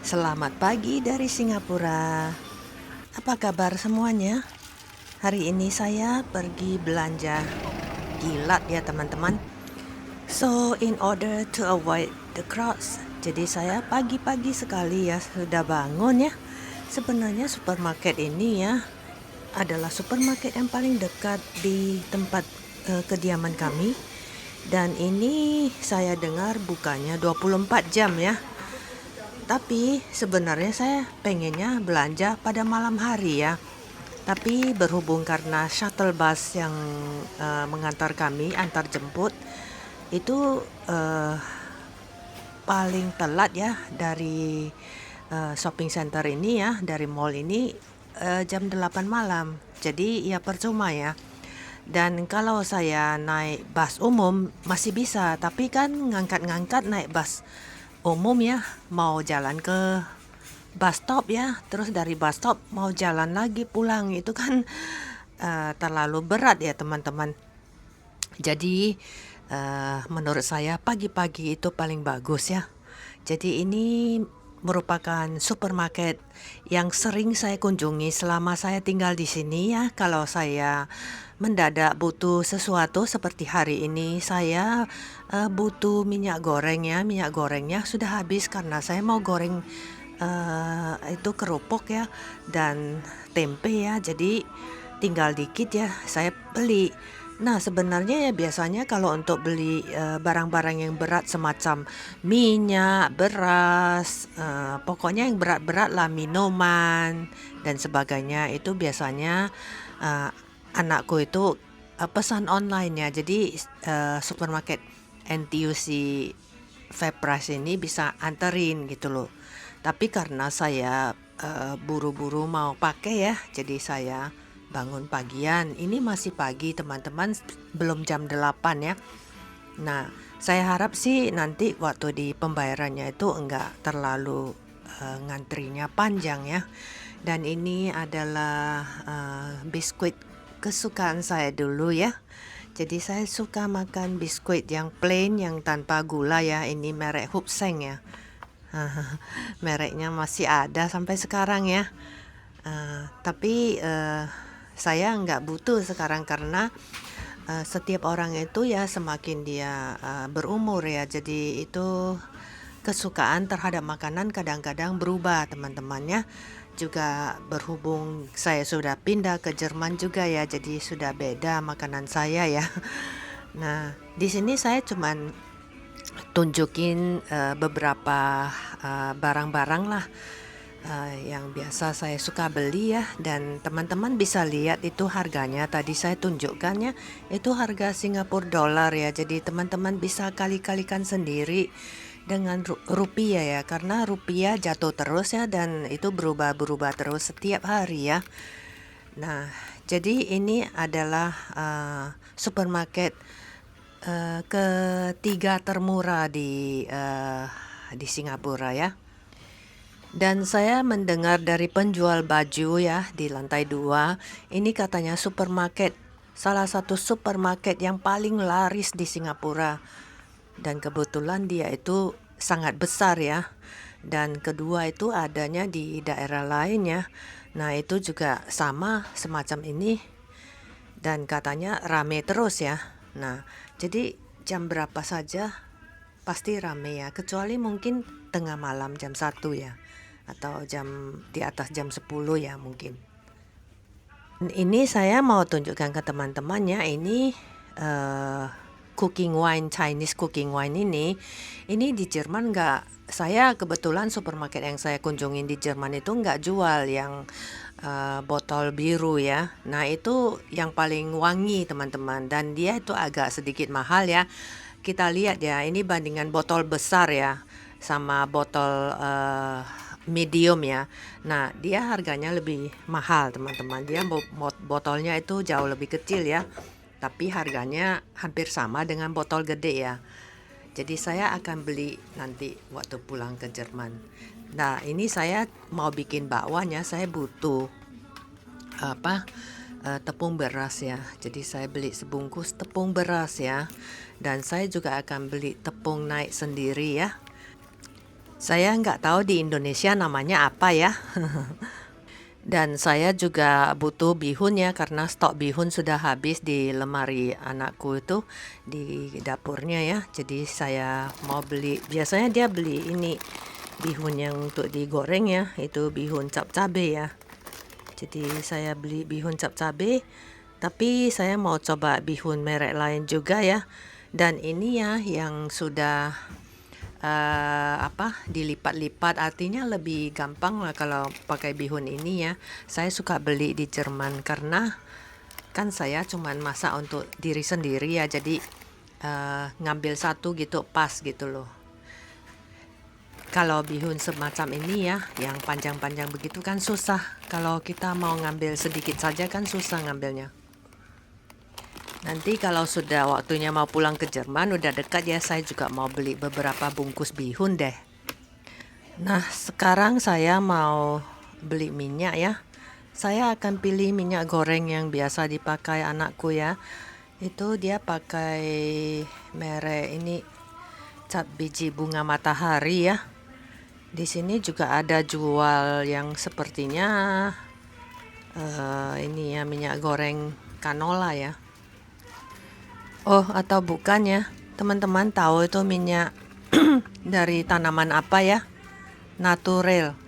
Selamat pagi dari Singapura. Apa kabar semuanya? Hari ini saya pergi belanja kilat ya teman-teman. So in order to avoid the crowds, jadi saya pagi-pagi sekali ya sudah bangun ya. Sebenarnya supermarket ini ya adalah supermarket yang paling dekat di tempat kediaman kami. Dan ini saya dengar bukanya 24 jam ya. Tapi sebenarnya saya pengennya belanja pada malam hari ya. Tapi berhubung karena shuttle bus yang mengantar kami, antar jemput, itu paling telat ya dari shopping center ini ya, dari mall ini jam 8 malam. Jadi ya percuma ya. Dan kalau saya naik bus umum masih bisa, tapi kan ngangkat-ngangkat naik bus umum ya, mau jalan ke bus stop ya, terus dari bus stop mau jalan lagi pulang, itu kan terlalu berat ya teman-teman. Jadi menurut saya pagi-pagi itu paling bagus ya. Jadi ini merupakan supermarket yang sering saya kunjungi selama saya tinggal di sini ya. Kalau saya mendadak butuh sesuatu seperti hari ini, saya butuh minyak goreng ya. Minyak gorengnya sudah habis karena saya mau goreng itu kerupuk ya dan tempe ya. Jadi tinggal dikit ya saya beli. Nah, sebenarnya ya biasanya kalau untuk beli barang-barang yang berat semacam minyak, beras, pokoknya yang berat-berat lah, minuman dan sebagainya, itu biasanya eh, anakku itu pesan online ya. Jadi supermarket NTUC Fepras ini bisa anterin gitu loh. Tapi karena saya buru-buru mau pakai ya, jadi saya bangun pagian. Ini masih pagi teman-teman, belum jam 8 ya. Nah, saya harap sih nanti waktu di pembayarannya itu enggak terlalu ngantrinya panjang ya. Dan ini adalah biskuit kesukaan saya dulu ya. Jadi saya suka makan biskuit yang plain, yang tanpa gula ya. Ini merek Hupseng ya. Mereknya masih ada sampai sekarang ya. Tapi saya nggak butuh sekarang karena setiap orang itu ya semakin dia berumur ya. Jadi itu kesukaan terhadap makanan kadang-kadang berubah teman-temannya. Juga berhubung saya sudah pindah ke Jerman juga ya. Jadi sudah beda makanan saya ya. Nah, di sini saya cuman tunjukin beberapa barang-barang lah yang biasa saya suka beli ya, dan teman-teman bisa lihat itu harganya tadi saya tunjukkan ya, itu harga Singapura dolar ya. Jadi teman-teman bisa kali-kalikan sendiri dengan rupiah ya, karena rupiah jatuh terus ya dan itu berubah-berubah terus setiap hari ya. Nah, jadi ini adalah supermarket ketiga termurah di Singapura ya. Dan saya mendengar dari penjual baju ya di lantai 2, ini katanya supermarket, salah satu supermarket yang paling laris di Singapura. Dan kebetulan dia itu sangat besar ya. Dan kedua itu adanya di daerah lain ya. Nah, itu juga sama semacam ini dan katanya rame terus ya. Nah, jadi jam berapa saja pasti rame ya, kecuali mungkin tengah malam jam 1 ya, atau jam di atas jam 10 ya mungkin. Ini saya mau tunjukkan ke teman-temannya, ini cooking wine, Chinese cooking wine ini di Jerman nggak, saya kebetulan supermarket yang saya kunjungin di Jerman itu nggak jual yang botol biru ya. Nah itu yang paling wangi teman-teman, dan dia itu agak sedikit mahal ya. Kita lihat ya, ini bandingan botol besar ya sama botol medium ya. Nah, dia harganya lebih mahal teman-teman. Dia botolnya itu jauh lebih kecil ya. Tapi harganya hampir sama dengan botol gede ya. Jadi saya akan beli nanti waktu pulang ke Jerman. Nah, ini saya mau bikin bakwanya, saya butuh tepung beras ya. Jadi saya beli sebungkus tepung beras ya. Dan saya juga akan beli tepung naik sendiri ya. Saya nggak tahu di Indonesia namanya apa ya. Dan saya juga butuh bihun ya, karena stok bihun sudah habis di lemari anakku itu di dapurnya ya. Jadi saya mau beli, biasanya dia beli ini bihun yang untuk digoreng ya, itu bihun cap cabe ya. Jadi saya beli bihun cap cabe, tapi saya mau coba bihun merek lain juga ya. Dan ini ya yang sudah dilipat-lipat, artinya lebih gampang lah kalau pakai bihun ini ya. Saya suka beli di Jerman karena kan saya cuman masak untuk diri sendiri ya, jadi ngambil satu gitu pas gitu loh. Kalau bihun semacam ini ya, yang panjang-panjang begitu kan susah. Kalau kita mau ngambil sedikit saja kan susah ngambilnya. Nanti kalau sudah waktunya mau pulang ke Jerman, udah dekat ya, saya juga mau beli beberapa bungkus bihun deh. Nah, sekarang saya mau beli minyak ya. Saya akan pilih minyak goreng yang biasa dipakai anakku ya. Itu dia pakai merek ini, cap biji bunga matahari ya. Di sini juga ada jual yang sepertinya ini ya, minyak goreng canola ya. Oh, atau bukan ya? Teman-teman tahu itu minyak dari tanaman apa ya? Natural.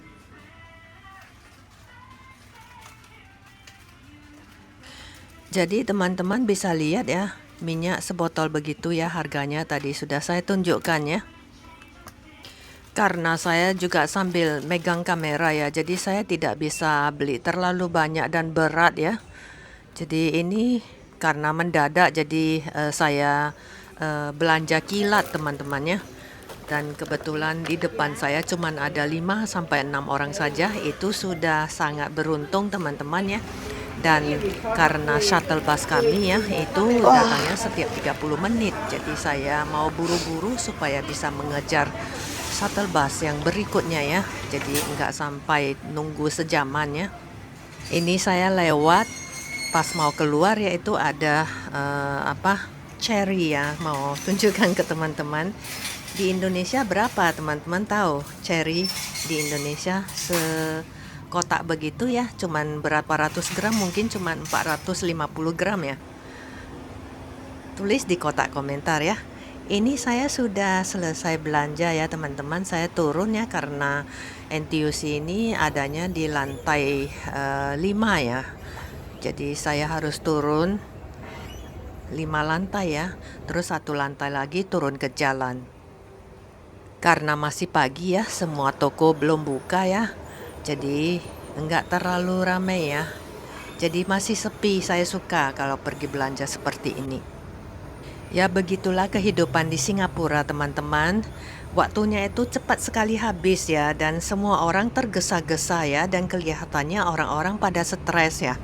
Jadi teman-teman bisa lihat ya, minyak sebotol begitu ya harganya tadi sudah saya tunjukkan ya. Karena saya juga sambil megang kamera ya, jadi saya tidak bisa beli terlalu banyak dan berat ya. Jadi ini karena mendadak, jadi saya belanja kilat teman-teman ya. Dan kebetulan di depan saya cuman ada 5 sampai 6 orang saja, itu sudah sangat beruntung teman-teman ya. Dan karena shuttle bus kami ya, itu datangnya setiap 30 menit. Jadi saya mau buru-buru supaya bisa mengejar shuttle bus yang berikutnya ya. Jadi nggak sampai nunggu sejaman ya. Ini saya lewat pas mau keluar ya, itu ada cherry ya, mau tunjukkan ke teman-teman. Di Indonesia berapa teman-teman tahu cherry di Indonesia? Sekotak begitu ya, cuman berapa ratus gram, mungkin cuman 450 gram ya. Tulis di kotak komentar ya. Ini saya sudah selesai belanja ya teman-teman. Saya turun ya karena NTUC ini adanya di lantai 5 ya. Jadi saya harus turun 5 lantai ya, terus 1 lantai lagi turun ke jalan. Karena masih pagi ya, semua toko belum buka ya, jadi enggak terlalu ramai ya. Jadi masih sepi, saya suka kalau pergi belanja seperti ini. Ya begitulah kehidupan di Singapura teman-teman. Waktunya itu cepat sekali habis ya, dan semua orang tergesa-gesa ya, dan kelihatannya orang-orang pada stres ya.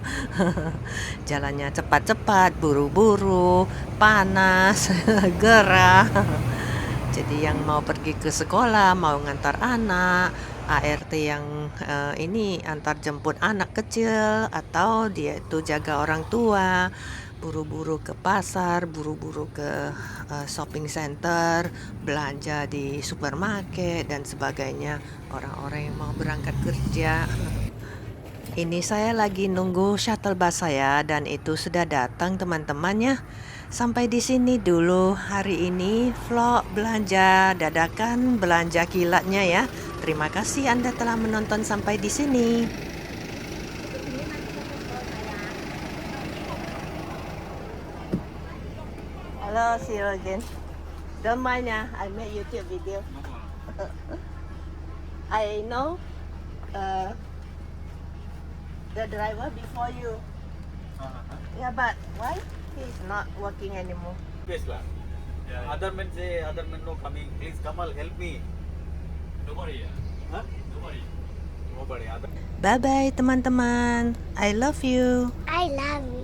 Jalannya cepat-cepat, buru-buru, panas, gerah. Jadi yang mau pergi ke sekolah, mau ngantar anak, ART yang ini antar jemput anak kecil, atau dia itu jaga orang tua, buru-buru ke pasar, buru-buru ke shopping center, belanja di supermarket dan sebagainya. Orang-orang yang mau berangkat kerja. Ini saya lagi nunggu shuttle bus saya, dan itu sudah datang teman-teman ya. Sampai di sini dulu hari ini vlog belanja dadakan, belanja kilatnya ya. Terima kasih Anda telah menonton sampai di sini. Hello, see you again. Don't mind ya, I made YouTube video. I know the driver before you. Yeah, but why he's not working anymore? Yes, lah. Yeah. Other men say, other men no coming. Please, Kamal, help me. Nobody, yeah. Huh? Nobody. Nobody. Other. Bye bye teman-teman. I love you. I love you.